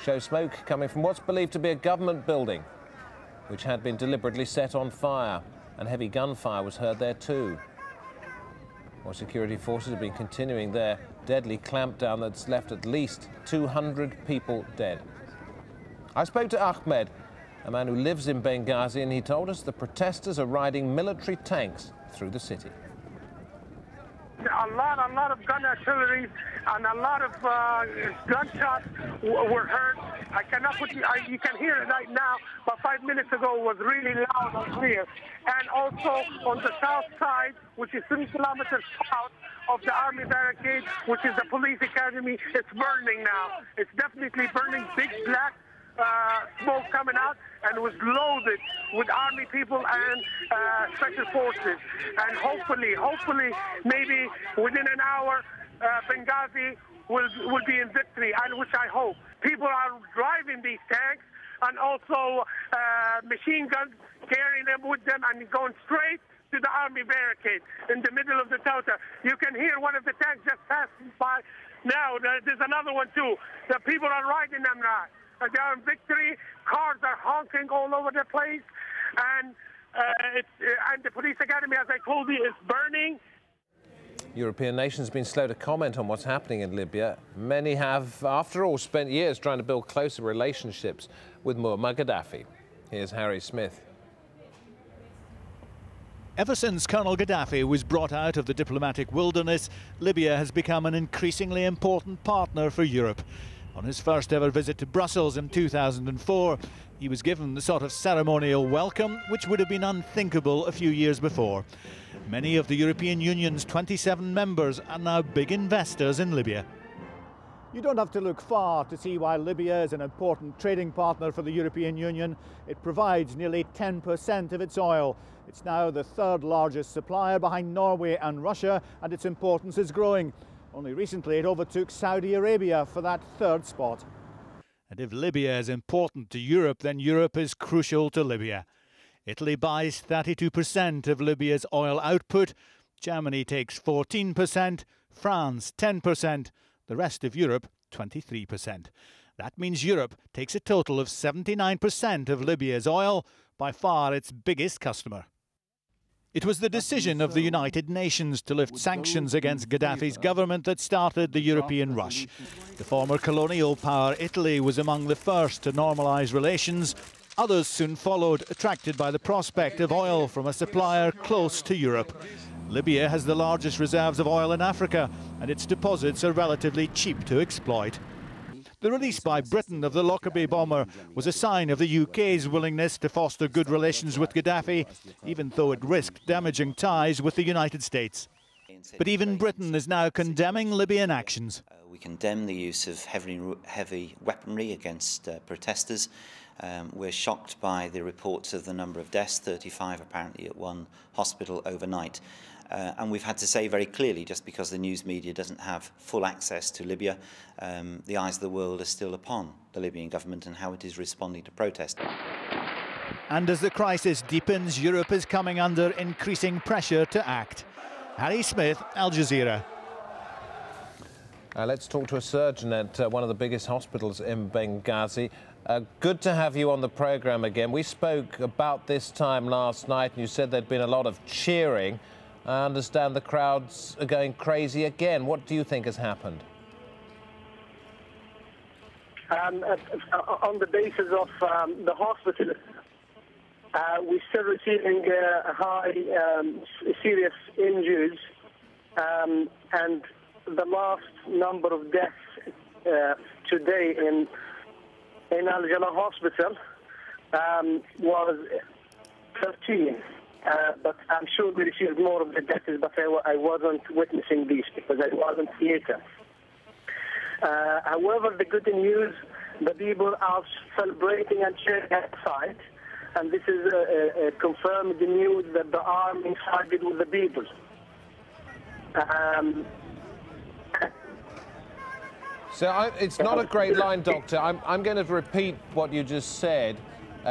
show smoke coming from what's believed to be a government building, which had been deliberately set on fire, and heavy gunfire was heard there too. While security forces have been continuing their deadly clampdown that's left at least 200 people dead. I spoke to Ahmed, a man who lives in Benghazi, and he told us the protesters are riding military tanks through the city. A lot of gun artillery and a lot of gunshots were heard. I cannot put you can hear it right now, but 5 minutes ago it was really loud and clear. And also on the south side, which is 3 kilometers south of the army barricade, which is the police academy, it's burning now. It's definitely burning, big black smoke coming out, and was loaded with army people and special forces. And hopefully, maybe within an hour, Benghazi will be in victory, and which I hope. People are driving these tanks and also machine guns, carrying them with them and going straight to the army barricade in the middle of the Tauta. You can hear one of the tanks just passing by now. There's another one too. The people are riding them now. They are in victory. Cars are honking all over the place, and the police academy, as I told you, is burning. European nations have been slow to comment on what's happening in Libya. Many have, after all, spent years trying to build closer relationships with Muammar Gaddafi. Here's Harry Smith. Ever since Colonel Gaddafi was brought out of the diplomatic wilderness, Libya has become an increasingly important partner for Europe. On his first ever visit to Brussels in 2004, he was given the sort of ceremonial welcome which would have been unthinkable a few years before. Many of the European Union's 27 members are now big investors in Libya. You don't have to look far to see why Libya is an important trading partner for the European Union. It provides nearly 10% of its oil. It's now the third largest supplier behind Norway and Russia, and its importance is growing. Only recently it overtook Saudi Arabia for that third spot. And if Libya is important to Europe, then Europe is crucial to Libya. Italy buys 32% of Libya's oil output, Germany takes 14%, France 10%, the rest of Europe 23%. That means Europe takes a total of 79% of Libya's oil, by far its biggest customer. It was the decision of the United Nations to lift sanctions against Gaddafi's government that started the European rush. The former colonial power Italy was among the first to normalise relations. Others soon followed, attracted by the prospect of oil from a supplier close to Europe. Libya has the largest reserves of oil in Africa, and its deposits are relatively cheap to exploit. The release by Britain of the Lockerbie bomber was a sign of the UK's willingness to foster good relations with Gaddafi, even though it risked damaging ties with the United States. But even Britain is now condemning Libyan actions. We condemn the use of heavy weaponry against protesters. We're shocked by the reports of the number of deaths, 35 apparently at one hospital overnight. And we've had to say very clearly, just because the news media doesn't have full access to Libya, the eyes of the world are still upon the Libyan government and how it is responding to protest. And as the crisis deepens, Europe is coming under increasing pressure to act. Harry Smith, AlJazeera. Let's talk to a surgeon at one of the biggest hospitals in Benghazi. Good to have you on the programme again. We spoke about this time last night and you said there'd been a lot of cheering. I understand the crowds are going crazy again. What do you think has happened? On the basis of the hospital, we're still receiving high serious injuries, and the last number of deaths today in AlJazeera hospital was 13. But I'm sure we received more of the deaths, but I wasn't witnessing these because I wasn't theater. However, the good news, the people are celebrating and cheering outside, and this is confirmed the news that the army sided with the people. It's not a great line, Doctor. I'm going to repeat what you just said.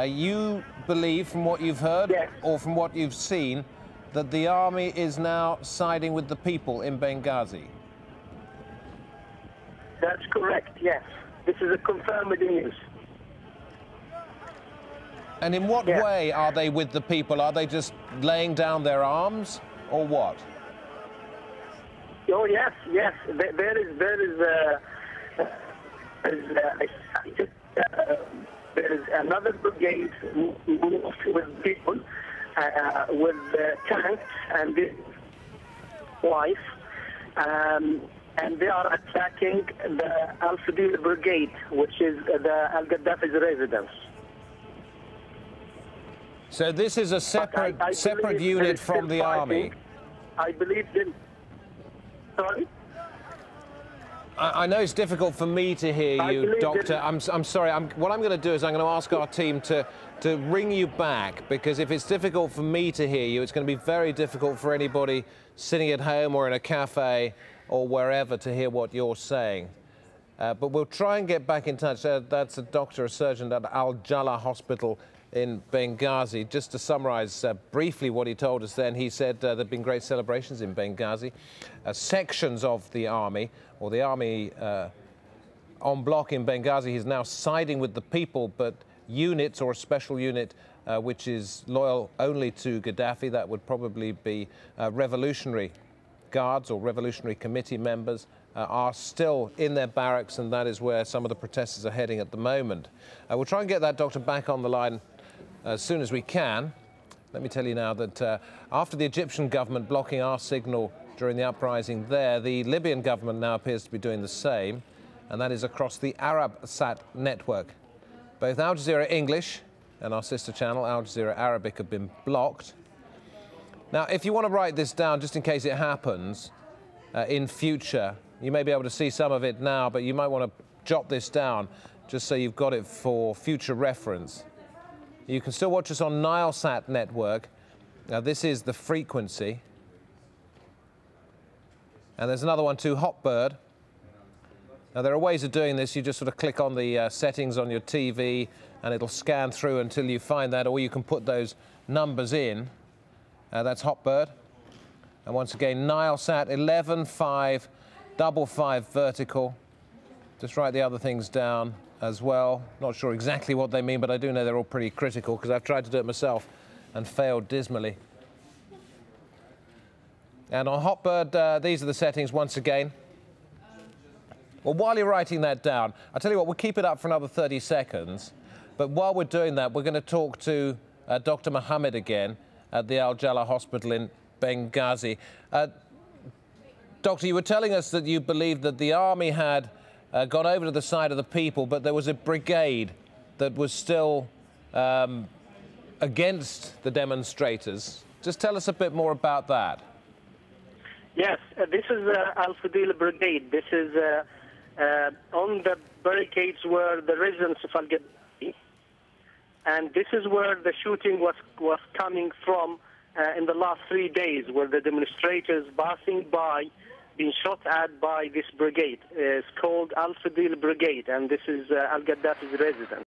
You believe, from what you've heard, yes, or from what you've seen, that the army is now siding with the people in Benghazi? That's correct, yes. This is a confirmed news. And in what way are they with the people? Are they just laying down their arms, or what? Oh yes, yes. There is another brigade with people with tanks and this wife, and they are attacking the Al-Fadil brigade, which is the Al-Gaddafi's residence. So this is a separate unit from the army. I believe that. Sorry? I know it's difficult for me to hear you, Doctor. I'm sorry. What I'm going to do is I'm going to ask our team to ring you back, because if it's difficult for me to hear you, it's going to be very difficult for anybody sitting at home or in a cafe or wherever to hear what you're saying. But we'll try and get back in touch. That's a doctor, a surgeon at AlJazeera Hospital in Benghazi. Just to summarise briefly what he told us then, he said there have been great celebrations in Benghazi. Sections of the army, or the army en bloc in Benghazi, is now siding with the people, but units, or a special unit which is loyal only to Gaddafi, that would probably be revolutionary guards or revolutionary committee members, are still in their barracks, and that is where some of the protesters are heading at the moment. We'll try and get that doctor back on the line as soon as we can. Let me tell you now that after the Egyptian government blocking our signal during the uprising there, the Libyan government now appears to be doing the same, and that is across the Arabsat network. Both Al Jazeera English and our sister channel, Al Jazeera Arabic, have been blocked. Now, if you want to write this down, just in case it happens in future, you may be able to see some of it now, but you might want to jot this down just so you've got it for future reference. You can still watch us on Nilesat network. Now, this is the frequency. And there's another one too, Hotbird. Now, there are ways of doing this. You just sort of click on the settings on your TV, and it'll scan through until you find that, or you can put those numbers in. That's Hotbird. And once again, Nilesat 11555 vertical. Just write the other things down as well. Not sure exactly what they mean, but I do know they're all pretty critical, because I've tried to do it myself and failed dismally. And on Hotbird, these are the settings once again. Well, while you're writing that down, I'll tell you what, we'll keep it up for another 30 seconds. But while we're doing that, we're going to talk to Dr. Mohammed again at the AlJazeera Hospital in Benghazi. Doctor, you were telling us that you believed that the army had gone over to the side of the people, but there was a brigade that was still against the demonstrators. Just tell us a bit more about that. Yes, this is Al-Fadil Brigade. This is on the barricades where the residents of Al-Gaddafi, and this is where the shooting was coming from in the last 3 days, where the demonstrators passing by being shot at by this brigade. It's called Al-Fadil Brigade, and this is Al-Gaddafi's residence.